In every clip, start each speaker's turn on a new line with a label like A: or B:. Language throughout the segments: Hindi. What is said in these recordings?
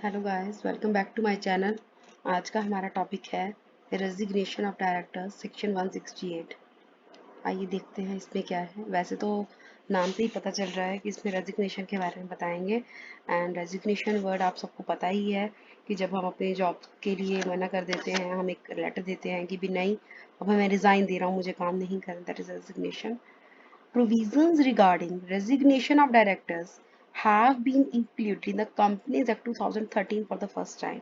A: Hello guys, welcome back to my channel. आज का हमारा टॉपिक है रेजिग्नेशन ऑफ डायरेक्टर सेक्शन 168। आइए देखते हैं इसमें क्या है। वैसे तो नाम से ही पता चल रहा है कि इसमें रेजिग्नेशन के बारे में बताएंगे। एंड रेजिग्नेशन वर्ड आप सबको पता ही है कि जब हम अपने जॉब के लिए मना कर देते हैं, हम एक लेटर देते हैं कि भी नहीं, अब मैं रिज़ाइन दे रहा हूँ, मुझे काम नहीं करना, that is resignation. Provisions regarding resignation of directors have been included in the Companies Act 2013 for the first time।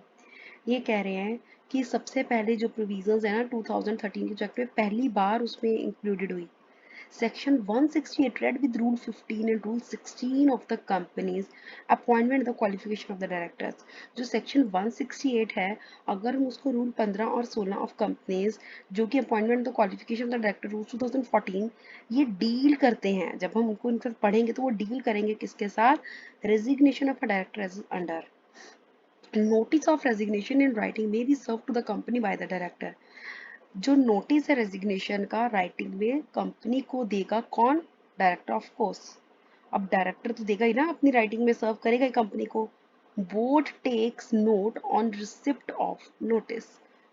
A: ये कह रहे हैं कि सबसे पहले जो प्रोविजंस है ना 2013 के चैप्टर में पहली बार उसमें इंक्लूडेड हुई। Section 168 read with Rule 15 and Rule 16 of the Companies Appointment and the Qualification of the Directors। जो Section 168 है, अगर हम उसको Rule 15 और 16 of Companies जो कि Appointment and the Qualification of the Director Rules 2014 ये डील करते हैं, जब हम उनको इनका पढ़ेंगे तो वो डील करेंगे किसके साथ? Resignation of a director as under। Notice of resignation in writing may be served to the company by the director। जो नोटिस है रेजिग्नेशन का राइटिंग में कंपनी को देगा कौन? Director of course. अब डायरेक्टर तो देगा ही ना, अपनी राइटिंग में सर्व करेगा ही कंपनी को। Board takes note on receipt of notice.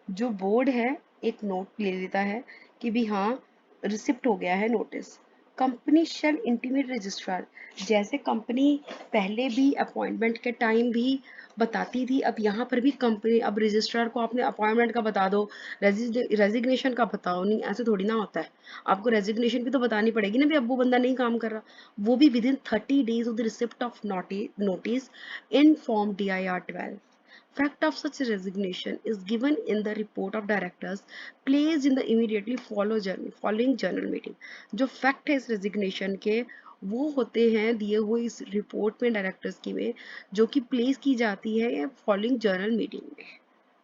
A: जो बोर्ड है एक नोट ले लेता है कि भी हाँ रिसिप्ट हो गया है notice. Company shall intimate registrar. जैसे कंपनी पहले भी अपॉइंटमेंट के टाइम भी बताती थी, अब यहाँ पर भी कंपनी अब रजिस्ट्रार को आपने अपॉइंटमेंट का बता दो, रेजिग्नेशन का बताओ नहीं, ऐसे थोड़ी ना होता है। आपको रेजिग्नेशन भी तो बतानी पड़ेगी ना भी अब वो बंदा नहीं काम कर रहा, वो भी with in 30 days of the receipt of notice in form DIR 12। Fact of such resignation is given in the report of directors placed in the immediately following general meeting। जो फैक्ट है इस रेजिग्नेशन के वो होते हैं दिए हुए इस रिपोर्ट में डायरेक्टर्स की में, जो कि प्लेस की जाती है फॉलोइंग जनरल मीटिंग में।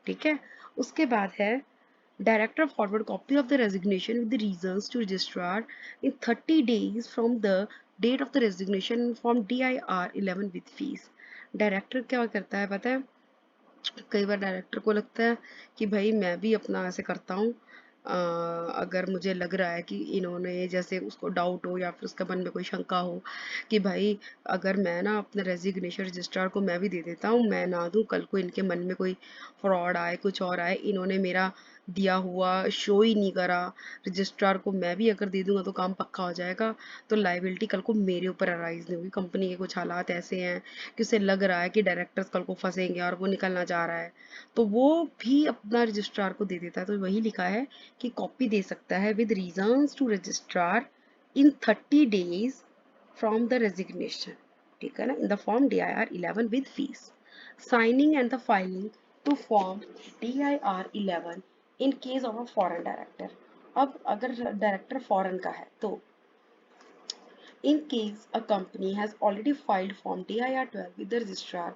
A: ठीक है। उसके बाद है Director forward copy of the resignation with the reasons to registrar in 30 days from the date of the resignation in form DIR 11 with fees। Director क्या करता है पता है? कई बार डायरेक्टर को लगता है कि भाई मैं भी अपना ऐसे करता हूँ, अगर मुझे लग रहा है कि इन्होंने जैसे उसको डाउट हो या फिर उसके मन में कोई शंका हो कि भाई अगर मैं ना अपने रेजिग्नेशन रजिस्ट्रार को मैं भी दे देता हूँ, मैं ना दूँ, कल को इनके मन में कोई फ्रॉड आए, कुछ और आए, इन्होंने मेरा दिया हुआ शो ही नहीं करा, रजिस्ट्रार को मैं भी अगर दे दूंगा तो काम पक्का हो जाएगा, तो लाइबिलिटी कल को मेरे ऊपर अराइज नहीं होगी। कंपनी के कुछ हालात ऐसे हैं कि उसे लग रहा है कि डायरेक्टर्स कल को फंसेंगे और वो निकलना चाह रहा है, तो वो भी अपना रजिस्ट्रार को दे देता है। तो वही लिखा है कि कॉपी दे सकता है with reasons to registrar in 30 days from the resignation. ठीक है ना, in the form DIR 11 with fees, signing and the filing to form DIR 11 in case of a foreign director. अब अगर डायरेक्टर फॉरेन का है तो in case a company has already filed Form DIR 12 with the registrar,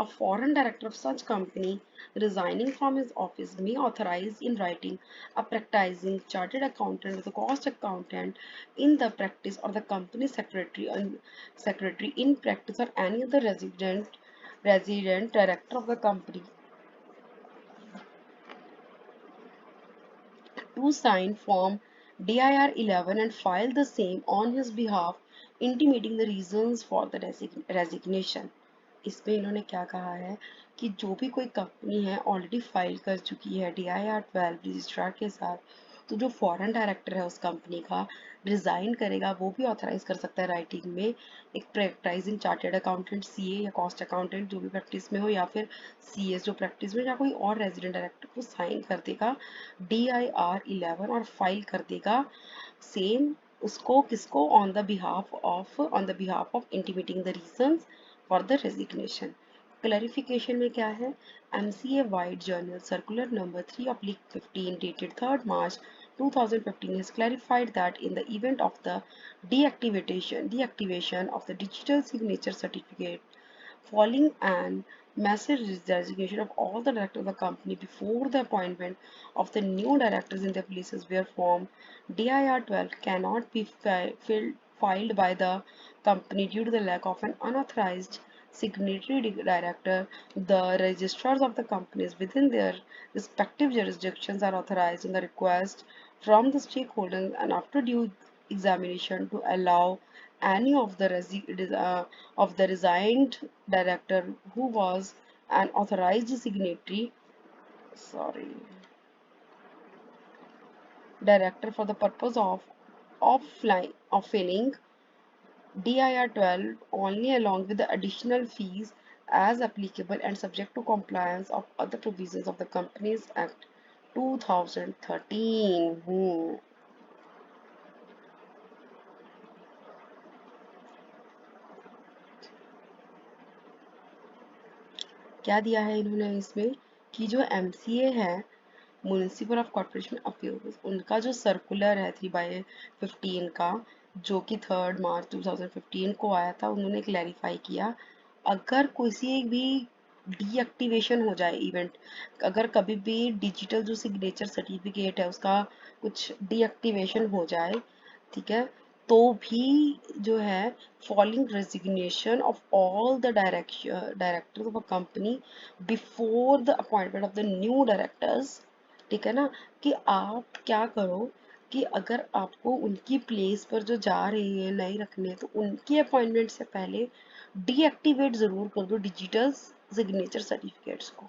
A: a foreign director of such company resigning from his office may authorize in writing a practicing chartered accountant or the cost accountant in the practice or the company secretary in practice or any other resident director of the company to sign Form DIR 11 and file the same on his behalf, intimating the reasons for the resignation। इसमें इन्होंने क्या कहा है कि जो भी कोई कंपनी है ऑलरेडी फाइल कर चुकी है DIR 12 रजिस्ट्रार के साथ, तो जो फॉरेन डायरेक्टर है उस कंपनी का रिजाइन करेगा वो भी ऑथराइज कर सकता है राइटिंग में। एक प्रैक्टिसिंग चार्टर्ड अकाउंटेंट CA या कॉस्ट अकाउंटेंट जो भी प्रैक्टिस में हो, या फिर CS जो प्रैक्टिस में, या कोई और रेजिडेंट डायरेक्टर को साइन कर देगा DIR 11 और फाइल कर देगा सेम उसको किसको, on the behalf of intimating the reasons for the resignation. Clarification में क्या है? MCA wide journal circular number 3/15 dated 3rd March 2015 has clarified that in the event of the deactivation of the digital signature certificate following an massive resignation of all the directors of the company before the appointment of the new directors in their places where Form DIR 12 cannot be filed by the company due to the lack of an unauthorized signatory director, the registrars of the companies within their respective jurisdictions are authorized on the request from the stakeholders and after due examination to allow any of the resigned director who was an authorized signatory, sorry, director for the purpose of filling DIR 12 only along with the additional fees as applicable and subject to compliance of other provisions of the Companies Act 2013. क्या दिया है इन्होंने इसमें कि जो MCA है, म्यूनिसिपल ऑफ कॉर्पोरेशन अफेयर्स, उनका जो सर्कुलर है 3/15 का, जो कि 3 मार्च 2015 को आया था, उन्होंने क्लैरिफाई किया अगर किसी भी डीएक्टिवेशन हो जाए इवेंट, अगर कभी भी डिजिटल जो सिग्नेचर सर्टिफिकेट है उसका कुछ डीएक्टिवेशन हो जाए, ठीक है, तो भी जो है following resignation of all the directors of a company before the appointment of the new directors, ठीक है ना, कि आप क्या करो कि अगर आपको उनकी प्लेस पर जो जा रही है नए रखने, तो उनकी अपॉइंटमेंट से पहले डीएक्टिवेट जरूर कर दो डिजिटल सिग्नेचर सर्टिफिकेट्स को,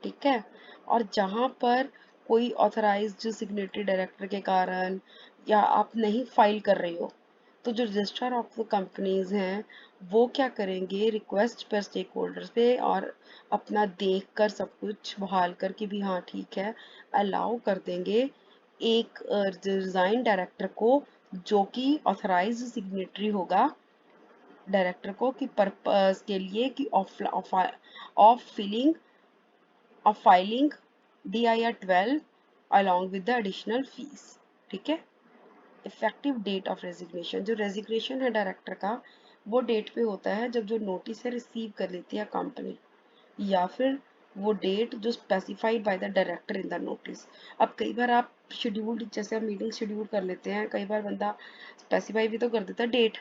A: ठीक है। और जहां पर कोई ऑथराइज्ड सिग्नेटरी डायरेक्टर के कारण या आप नहीं फाइल कर रहे हो, तो जो रजिस्ट्रार ऑफ द कंपनीज हैं वो क्या करेंगे, रिक्वेस्ट पर स्टेक होल्डर्स पे और अपना देख कर सब कुछ बहाल करके भी हाँ ठीक है अलाउ कर देंगे एक रिजाइन डायरेक्टर को, जो कि ऑथराइज्ड सिग्नेटरी होगा डायरेक्टर को, कि पर्पस के लिए कि of filing of filing DIR 12 along with the additional fees, ठीक है। इफेक्टिव डेट ऑफ रेजिग्नेशन, जो रेजिग्नेशन है डायरेक्टर का, वो डेट पे होता है जब जो नोटिस है रिसीव कर लेती है कंपनी, या फिर वो डेट जो specified by the director in the notice. अब कई बार आप शेड्यूल, जैसे हम मीटिंग शेड्यूल कर लेते हैं, कई बार बंदा स्पेसिफाई भी तो कर देता है डेट,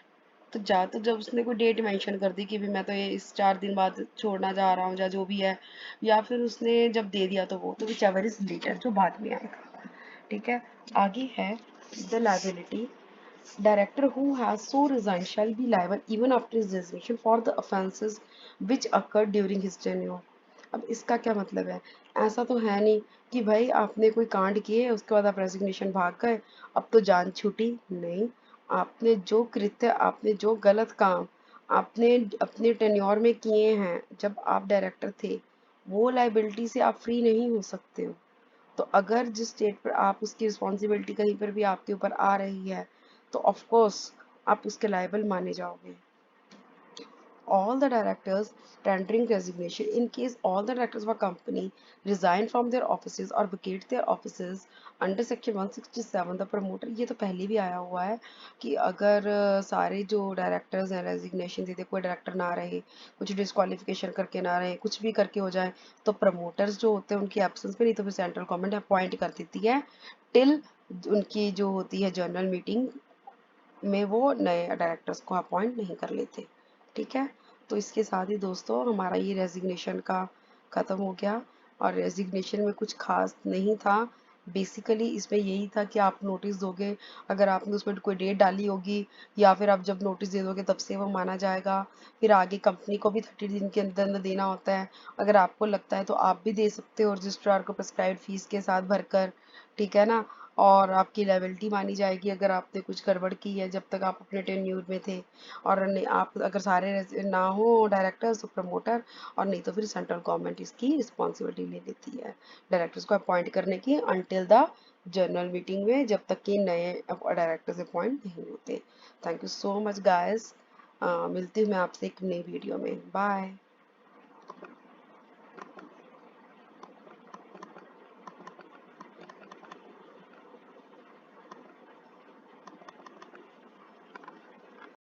A: तो जा तो जब उसने कोई डेट मेंशन कर दी कि भी मैं तो ये इस 4 दिन बाद छोड़ना जा रहा हूँ या जो भी है, या फिर उसने जब दे दिया तो वो तो विचएवर इज लेटर, जो बाद में आएगा, ठीक है। आगे है the liability, director who has so resigned shall be liable even after his resignation for the offences which occurred during his tenure। अब इसका क्या मतलब है, ऐसा तो है नहीं कि भाई आपने कोई कांड किए उसके बाद आप रेजिग्नेशन भाग गए, अब तो जान छूटी, नहीं। आपने जो कृत्य, आपने जो गलत काम आपने अपने टेन्योर में किए हैं जब आप डायरेक्टर थे, वो लाइबिलिटी से आप फ्री नहीं हो सकते हो। तो अगर जिस स्टेट पर आप उसकी रिस्पॉन्सिबिलिटी कहीं पर भी आपके ऊपर आ रही है, तो ऑफ कोर्स आप उसके लायबल माने जाओगे। All the directors tendering resignation, in case all the directors of a company resign from their offices or vacate their offices under section 167, the promoter, ये तो पहले भी आया हुआ है कि अगर सारे जो डायरेक्टर्स हैं रेजिग्नेशन दे दे, कोई डायरेक्टर ना रहे, कुछ डिस्क्वालिफिकेशन करके ना रहे, कुछ भी करके हो जाए, तो प्रमोटर्स जो होते हैं उनकी एब्सेंस में, नहीं तो फिर सेंट्रल गवर्नमेंट अपॉइंट कर देती है टिल उनकी जो होती है जनरल मीटिंग में वो नए डायरेक्टर्स को अपॉइंट नहीं कर लेते, ठीक है। तो इसके साथ ही दोस्तों हमारा ये रेजिग्नेशन का ख़त्म हो गया, और रेजिग्नेशन में कुछ खास नहीं था, बेसिकली इसमें यही था कि आप नोटिस दोगे, अगर आपने उसमें कोई डेट डाली होगी या फिर आप जब नोटिस दे दोगे तब से वो माना जाएगा, फिर आगे कंपनी को भी 30 दिन के अंदर अंदर देना होता है, अगर आपको लगता है तो आप भी दे सकते हो रजिस्ट्रार को प्रिस्क्राइब्ड फीस के साथ भरकर, ठीक है ना। और आपकी लायबिलिटी मानी जाएगी अगर आपने कुछ गड़बड़ की है जब तक आप अपने टेन्यूर में थे, और नहीं, आप अगर सारे ना हो डायरेक्टर्स तो प्रमोटर, और नहीं तो फिर सेंट्रल गवर्नमेंट इसकी रिस्पॉन्सिबिलिटी ले लेती है डायरेक्टर्स को अपॉइंट करने की अंटिल द जनरल मीटिंग में, जब तक कि नए डायरेक्टर्स अपॉइंट नहीं होते। Thank you so much guys, मिलती हूँ मैं आपसे एक नई वीडियो में, बाय।